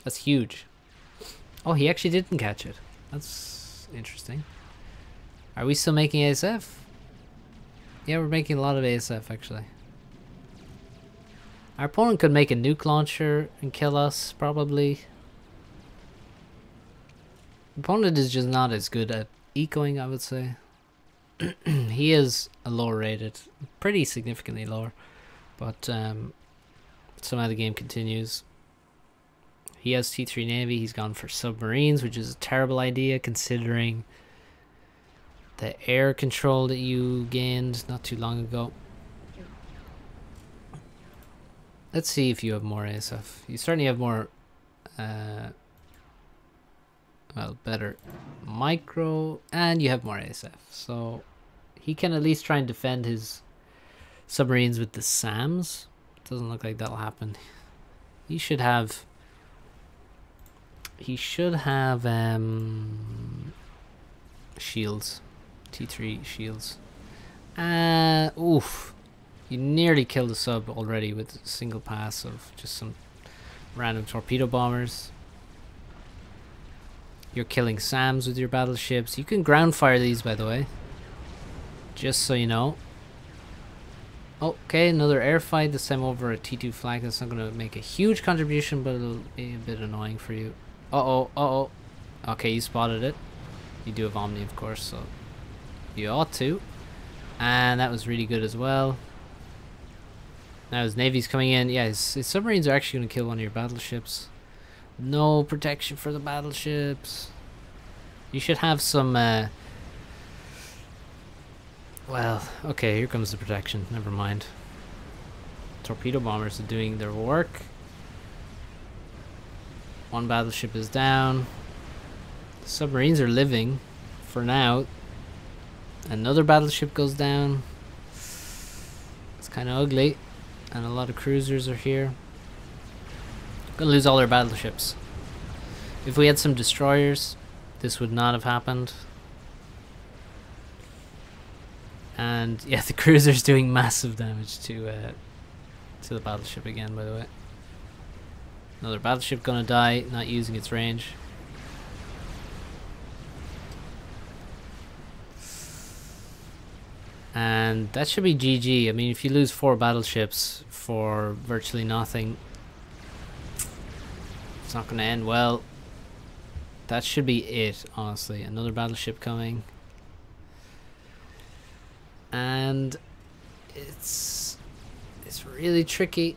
That's huge. Oh, he actually didn't catch it. That's interesting. Are we still making ASF? Yeah, we're making a lot of ASF, actually. Our opponent could make a nuke launcher and kill us, probably. Opponent is just not as good at ecoing, I would say. He is a lower rated, pretty significantly lower, but somehow the game continues. He has T3 Navy. He's gone for submarines, which is a terrible idea considering the air control that you gained not too long ago. Let's see if you have more ASF. You certainly have more, well, better micro, and you have more ASF. So he can at least try and defend his submarines with the SAMs. Doesn't look like that'll happen. He should have shields. T3 shields. Oof. You nearly killed the sub already with a single pass of just some random torpedo bombers. You're killing SAMs with your battleships. You can ground fire these, by the way. Just so you know. Okay, another air fight, this time over a T2 flag. That's not going to make a huge contribution, but it'll be a bit annoying for you. Uh-oh, uh-oh. Okay, you spotted it. You do have Omni, of course, so you ought to. And that was really good as well. Now his Navy's coming in. Yeah, his submarines are actually going to kill one of your battleships. No protection for the battleships. You should have some... well, okay, here comes the protection. Never mind. Torpedo bombers are doing their work. One battleship is down. The submarines are living for now. Another battleship goes down. It's kind of ugly. And a lot of cruisers are here. Gonna lose all our battleships. If we had some destroyers, this would not have happened. And yeah, the cruiser's doing massive damage to the battleship again, by the way. Another battleship gonna die, not using its range. And that should be GG. I mean, if you lose 4 battleships for virtually nothing, it's not gonna end well. That should be it, honestly. Another battleship coming. And it's really tricky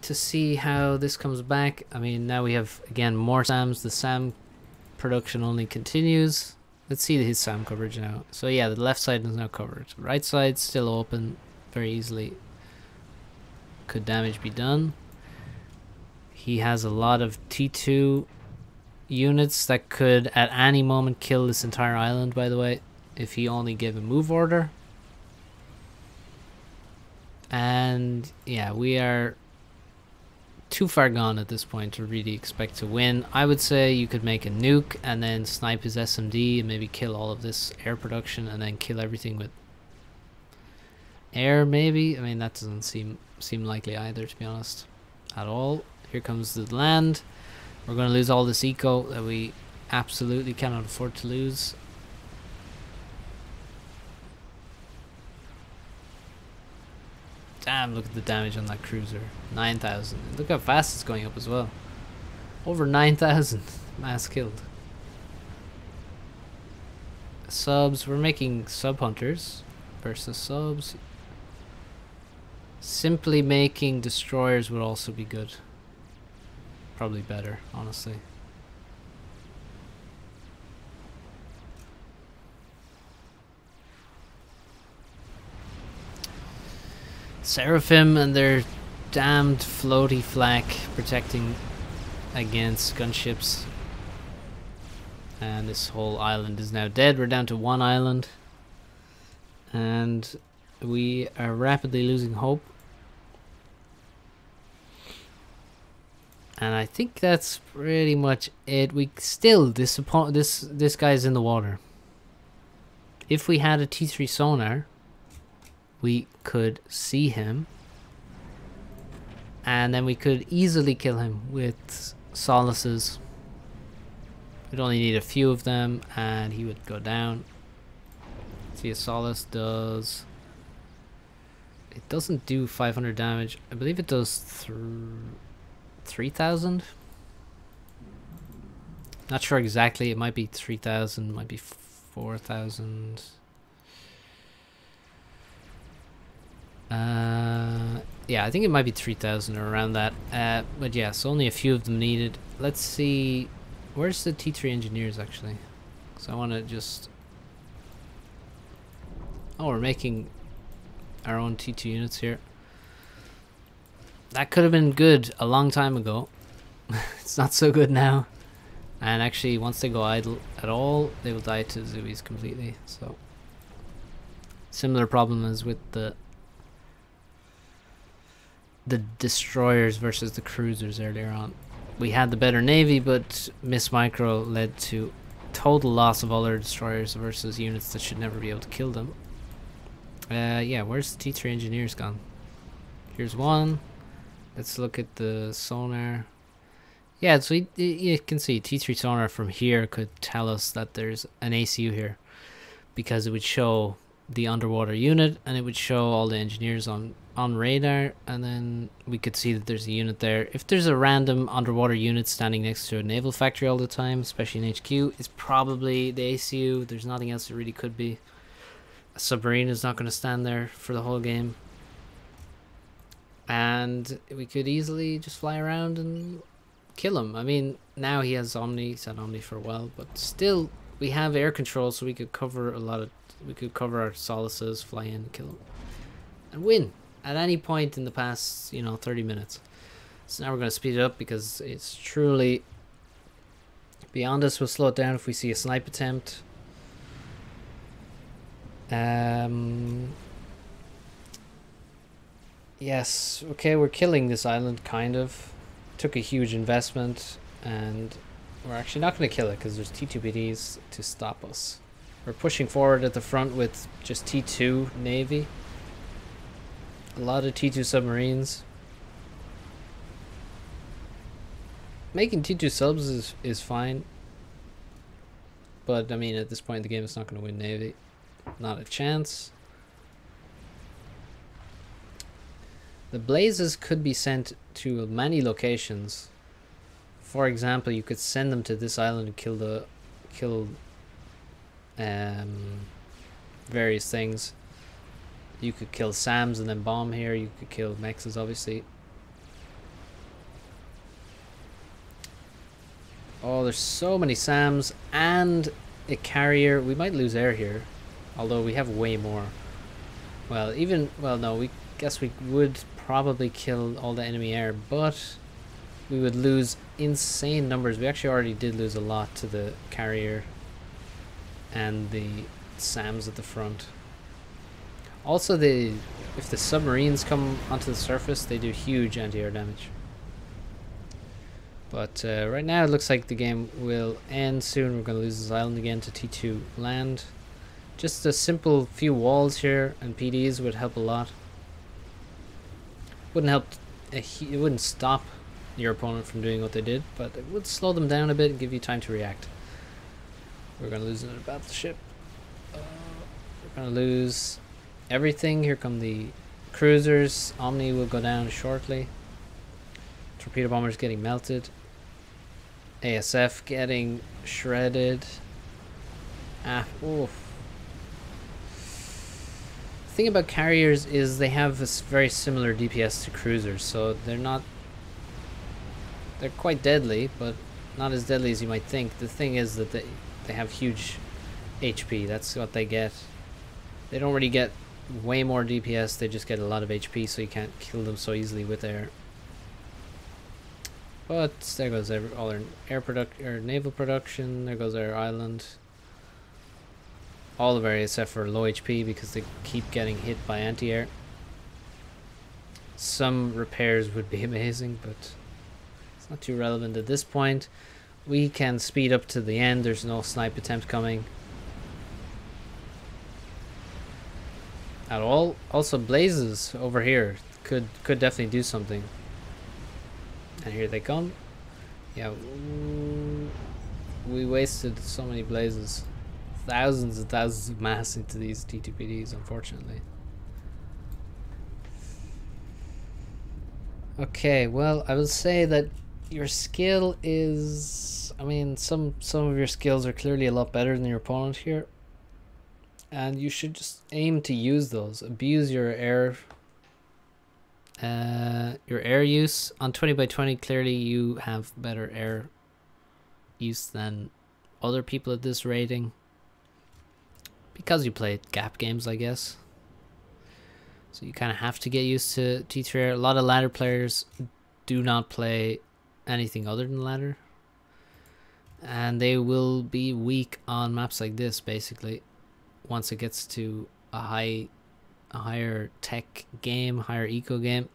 to see how this comes back. I mean, now we have again more SAMs. The SAM production only continues. Let's see his SAM coverage now. So yeah, the left side is now covered. Right side's still open very easily. could damage be done. He has a lot of T2 units that could at any moment kill this entire island, by the way, if he only gave a move order. And yeah, we are too far gone at this point to really expect to win. I would say you could make a nuke and then snipe his SMD and maybe kill all of this air production and then kill everything with air, maybe. I mean, that doesn't seem likely either, to be honest, at all. Here comes the land. We're going to lose all this eco that we absolutely cannot afford to lose. Damn, look at the damage on that cruiser. 9,000. Look how fast it's going up as well. Over 9,000 mass killed. Subs, we're making sub hunters versus subs. Simply making destroyers would also be good. Probably better, honestly. Seraphim and their damned floaty flak protecting against gunships. And this whole island is now dead. We're down to one island. And we are rapidly losing hope. And I think that's pretty much it. We still disappoint. This guy's in the water. If we had a T3 sonar, we could see him, and then we could easily kill him with solaces. We'd only need a few of them, and he would go down. See, a solace does. It doesn't do 500 damage. I believe it does 3,000. Not sure exactly. It might be 3,000. Might be 4,000. Yeah, I think it might be 3,000 or around that. But yeah, so only a few of them needed. Let's see. Where's the T3 engineers actually? So I want to just. Oh, we're making our own T2 units here. That could have been good a long time ago. It's not so good now. And actually, once they go idle at all, they will die to Zooies completely. So, similar problem as with the destroyers versus the cruisers earlier on. We had the better navy, but Miss Micro led to total loss of all our destroyers versus units that should never be able to kill them. Yeah, where's the T3 engineers gone? Here's one. Let's look at the sonar. Yeah, so you can see T3 sonar from here could tell us that there's an ACU here, because it would show the underwater unit and it would show all the engineers on radar, and then we could see that there's a unit there. If there's a random underwater unit standing next to a naval factory all the time, especially in HQ, it's probably the ACU. There's nothing else it really could be. A submarine is not going to stand there for the whole game. And we could easily just fly around and kill him. I mean, now he has Omni, he's had Omni for a while, but still we have air control, so we could cover our solaces, fly in, kill him, and win at any point in the past, 30 minutes. So now we're going to speed it up because it's truly beyond us. We'll slow it down if we see a snipe attempt. Yes, okay, we're killing this island, kind of. Took a huge investment, and we're actually not going to kill it because there's T2BDs to stop us. We're pushing forward at the front with just T2 Navy. A lot of T2 submarines. Making T2 subs is fine. But, I mean, at this point in the game, it's not going to win Navy. Not a chance. The blazes could be sent to many locations. For example, you could send them to this island and kill various things. You could kill SAMs and then bomb here. You could kill mexes, obviously. Oh, there's so many SAMs and a carrier. We might lose air here, although we have way more. Well, no, we guess we would probably kill all the enemy air, but we would lose insane numbers. We actually already did lose a lot to the carrier and the SAMs at the front. Also, if the submarines come onto the surface, they do huge anti-air damage. But right now it looks like the game will end soon. We're going to lose this island again to T2 land. Just a simple few walls here and PDs would help a lot. Wouldn't help, it wouldn't stop your opponent from doing what they did, but it would slow them down a bit and give you time to react. We're going to lose another battleship. We're going to lose everything. Here come the cruisers. Omni will go down shortly. Torpedo bombers getting melted. ASF getting shredded. Oof. The thing about carriers is they have this very similar DPS to cruisers, so they're quite deadly, but not as deadly as you might think. The thing is that they have huge HP. That's what they get. They don't really get way more DPS, they just get a lot of HP, so you can't kill them so easily with air. But there goes all our naval production. There goes our island. All of our ASF are low HP because they keep getting hit by anti-air. Some repairs would be amazing, but it's not too relevant at this point. We can speed up to the end. There's no snipe attempt coming at all. Also, blazes over here could definitely do something. And here they come. Yeah, we wasted so many blazes. Thousands and thousands of mass into these T2PDs, unfortunately. Okay, well, I will say that your skill is... I mean, some of your skills are clearly a lot better than your opponent here. And you should just aim to use those. Abuse your air use. On 20x20, clearly you have better air use than other people at this rating. Because you play gap games, I guess. So you kind of have to get used to T3 air. A lot of ladder players do not play anything other than ladder. And they will be weak on maps like this, basically. Once it gets to a higher tech game, higher eco game.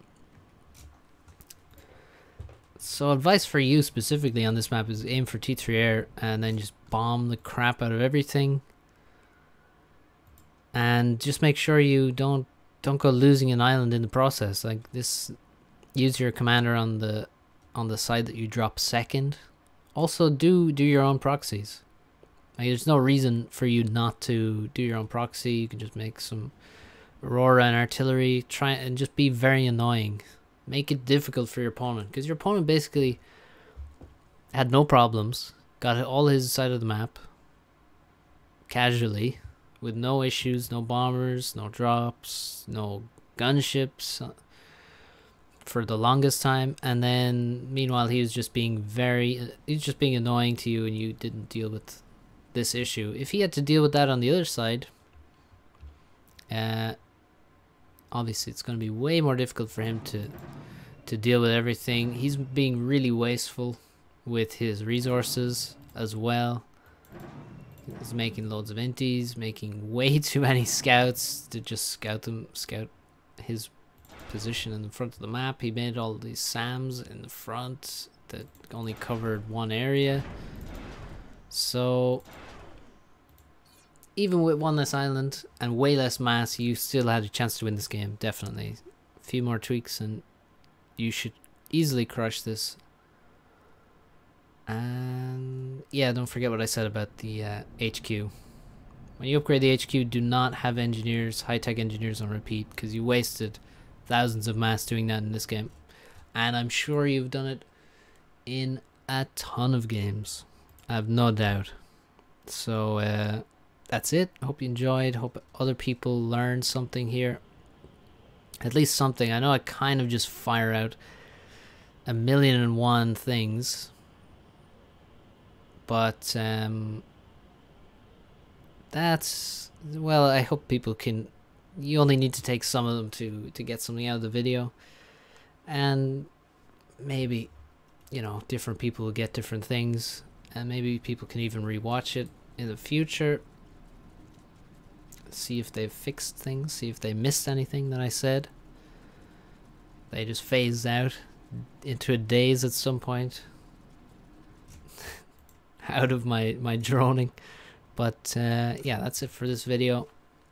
So advice for you specifically on this map is aim for T3 air and then just bomb the crap out of everything. And just make sure you don't go losing an island in the process. Like this, use your commander on the side that you drop second. Also do your own proxies. Like, there's no reason for you not to do your own proxy. You can just make some Aurora and artillery. Try and just be very annoying. Make it difficult for your opponent, because your opponent basically had no problems. Got all his side of the map casually, with no issues, no bombers, no drops, no gunships for the longest time. And then meanwhile he was just being annoying to you, and you didn't deal with this issue. If he had to deal with that on the other side, obviously it's going to be way more difficult for him to deal with everything. He's being really wasteful with his resources as well. He's making loads of inties, making way too many scouts to just scout his position in the front of the map. He made all these SAMs in the front that only covered one area. So even with one less island and way less mass, you still had a chance to win this game, definitely. A few more tweaks and you should easily crush this. And yeah, don't forget what I said about the HQ. When you upgrade the HQ, do not have engineers, high-tech engineers on repeat, because you wasted thousands of mass doing that in this game. And I'm sure you've done it in a ton of games. I have no doubt. So that's it. I hope you enjoyed. Hope other people learned something here. At least something. I know I kind of just fire out 1,000,001 things. But that's, well, I hope people can you only need to take some of them to get something out of the video. And maybe, you know, different people will get different things, and maybe people can even rewatch it in the future, see if they've fixed things, see if they missed anything that I said. They just phased out into a daze at some point out of my droning. But yeah, that's it for this video.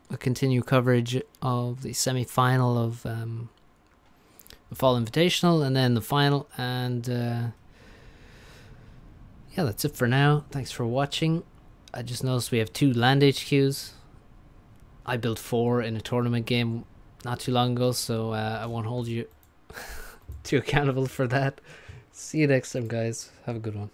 We'll continue coverage of the semi-final of the Fall Invitational, and then the final, and yeah, that's it for now. Thanks for watching. I just noticed we have 2 land HQs. I built 4 in a tournament game not too long ago, so I won't hold you too accountable for that. See you next time, guys. Have a good one.